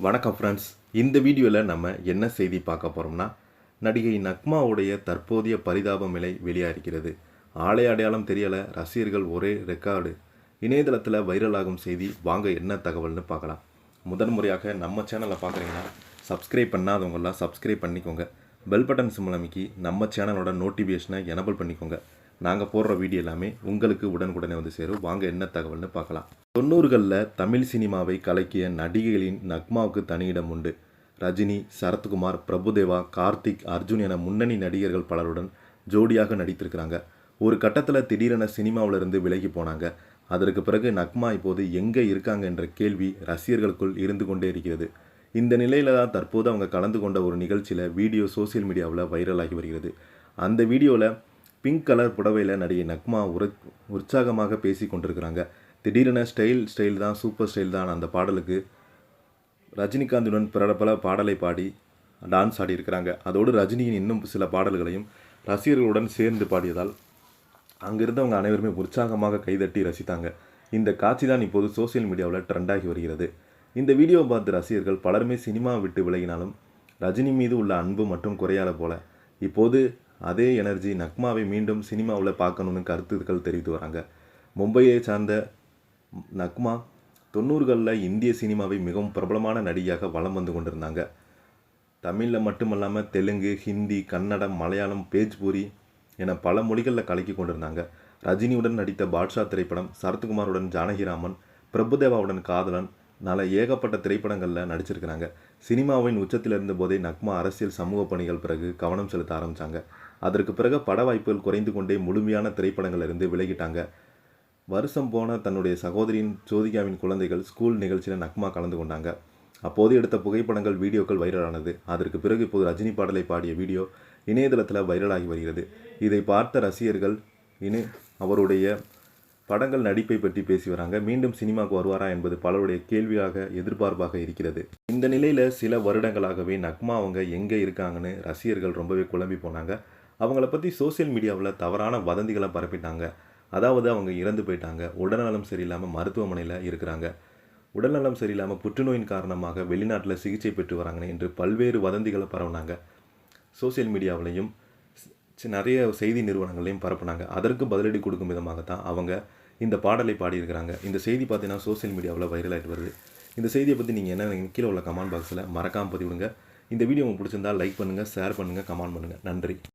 வணக்கம் ஃப்ரெண்ட்ஸ். இந்த வீடியோவில் நம்ம என்ன செய்தி பார்க்க போகிறோம்னா, நடிகை நக்மாவுடைய தற்போதைய பரிதாப நிலை வெளியாகிறது. ஆளை அடையாளம் தெரியலை, ரசிகர்கள் ஒரே ரெக்கார்டு. இணையதளத்தில் வைரலாகும் செய்தி. வாங்க என்ன தகவல்னு பார்க்கலாம். முதன்முறையாக நம்ம சேனலை பார்க்குறீங்கன்னா சப்ஸ்கிரைப் பண்ணாதவங்களாம் சப்ஸ்கிரைப் பண்ணிக்கோங்க. பெல் பட்டன் சிம்பிள் அமைக்கி நம்ம சேனலோட நோட்டிஃபிகேஷனை எனபிள் பண்ணிக்கோங்க. நாங்கள் போடுற வீடியோ எல்லாமே உங்களுக்கு உடனுக்குடனே வந்து சேரும். வாங்க என்ன தகவல்னு பார்க்கலாம். 90களில் தமிழ் சினிமாவை கலக்கிய நடிகைகளின் நக்மாவுக்கு தனியிடம் உண்டு. ரஜினி, சரத்குமார், பிரபுதேவா, கார்த்திக், அர்ஜுன் என முன்னணி நடிகர்கள் பலருடன் ஜோடியாக நடித்திருக்கிறாங்க. ஒரு கட்டத்தில் திடீரென சினிமாவிலிருந்து விலகி போனாங்க. அதற்கு பிறகு நக்மா இப்போது எங்கே இருக்காங்க என்ற கேள்வி ரசிகர்களுக்குள் இருந்து கொண்டே இருக்கிறது. இந்த நிலையில தான் தற்போது அவங்க கலந்து கொண்ட ஒரு நிகழ்ச்சியில் வீடியோ சோசியல் மீடியாவில் வைரலாகி வருகிறது. அந்த வீடியோவில் பிங்க் கலர் புடவையில் நடிகை நக்மா உற்சாகமாக பேசி கொண்டிருக்கிறாங்க. திடீரென ஸ்டைல் தான் சூப்பர் ஸ்டைல் தான் அந்த பாடலுக்கு ரஜினிகாந்துடன் பல பாடலை பாடி டான்ஸ் ஆடியிருக்கிறாங்க. அதோடு ரஜினியின் இன்னும் சில பாடல்களையும் ரசிகர்களுடன் சேர்ந்து பாடியதால் அங்கிருந்தவங்க அனைவருமே உற்சாகமாக கைதட்டி ரசித்தாங்க. இந்த காட்சி தான் இப்போது சோசியல் மீடியாவில் ட்ரெண்டாகி வருகிறது. இந்த வீடியோவை பார்த்து ரசிகர்கள் பலருமே சினிமா விட்டு விலகினாலும் ரஜினி மீது உள்ள அன்பு மற்றும் குறையாத போல இப்போது அதே எனர்ஜி நக்மாவை மீண்டும் சினிமாவில் பார்க்கணுன்னு கருத்துக்கள் தெரிவித்து வராங்க. மும்பையை சார்ந்த நக்மா 90களில் இந்திய சினிமாவை மிகவும் பிரபலமான நடிகையாக வலம் வந்து கொண்டிருந்தாங்க. தமிழில் மட்டுமல்லாமல் தெலுங்கு, ஹிந்தி, கன்னடம், மலையாளம், பேஜ்பூரி என பல மொழிகளில் கலக்கி கொண்டிருந்தாங்க. ரஜினியுடன் நடித்த பாட்ஷா திரைப்படம், சரத்குமாருடன் ஜானகிராமன், பிரபுதேவாவுடன் காதலன் ஏகப்பட்ட திரைப்படங்களில் நடிச்சிருக்கிறாங்க. சினிமாவின் உச்சத்தில் இருந்த போதே நக்மா அரசியல் சமூக பணிகள் பிறகு கவனம் செலுத்த ஆரம்பித்தாங்க. அதற்கு பிறகு பட வாய்ப்புகள் குறைந்து கொண்டே முழுமையான திரைப்படங்களிலிருந்து விலகிட்டாங்க. வருஷம் போன தன்னுடைய சகோதரியின் ஜோதிகாவின் குழந்தைகள் ஸ்கூல் நிகழ்ச்சியில் நக்மா கலந்து கொண்டாங்க. அப்போது எடுத்த புகைப்படங்கள், வீடியோக்கள் வைரலானது. அதற்கு பிறகு இப்போது ரஜினி பாடலை பாடிய வீடியோ இணையதளத்தில் வைரலாகி வருகிறது. இதை பார்த்த ரசிகர்கள் அவருடைய படங்கள் நடிப்பை பற்றி பேசி வராங்க. மீண்டும் சினிமாவுக்கு வருவாரா என்பது பலருடைய கேள்வியாக எதிர்பார்ப்பாக இருக்கிறது. இந்த நிலையில் சில வருடங்களாகவே நக்மா அவங்க எங்கே இருக்காங்கன்னு ரசிகர்கள் ரொம்பவே குழம்பி போனாங்க. அவங்கள பற்றி சோசியல் மீடியாவில் தவறான வதந்திகளை பரப்பிட்டாங்க. அதாவது அவங்க இறந்து போயிட்டாங்க, உடல்நலம் சரியில்லாமல் மருத்துவமனையில் இருக்கிறாங்க, உடல்நலம் சரியில்லாமல் புற்றுநோயின் காரணமாக வெளிநாட்டில் சிகிச்சை பெற்று வராங்க என்று பல்வேறு வதந்திகளை பரவினாங்க. சோசியல் மீடியாவிலையும் நிறைய செய்தி நிறுவனங்களையும் பரப்புனாங்க. அதற்கு பதிலடி கொடுக்கும் விதமாகத்தான் அவங்க இந்த பாடலை பாடியிருக்கிறாங்க. இந்த செய்தி பார்த்தீங்கன்னா சோசியல் மீடியாவில் வைரலாகிட்டு வருது. இந்த செய்தியை பற்றி நீங்கள் என்ன கீழே உள்ள கமெண்ட் பாக்ஸில் மறக்காமல் பதிவிடுங்க. இந்த வீடியோ உங்களுக்கு பிடிச்சிருந்தால் லைக் பண்ணுங்கள், ஷேர் பண்ணுங்கள், கமெண்ட் பண்ணுங்கள். நன்றி.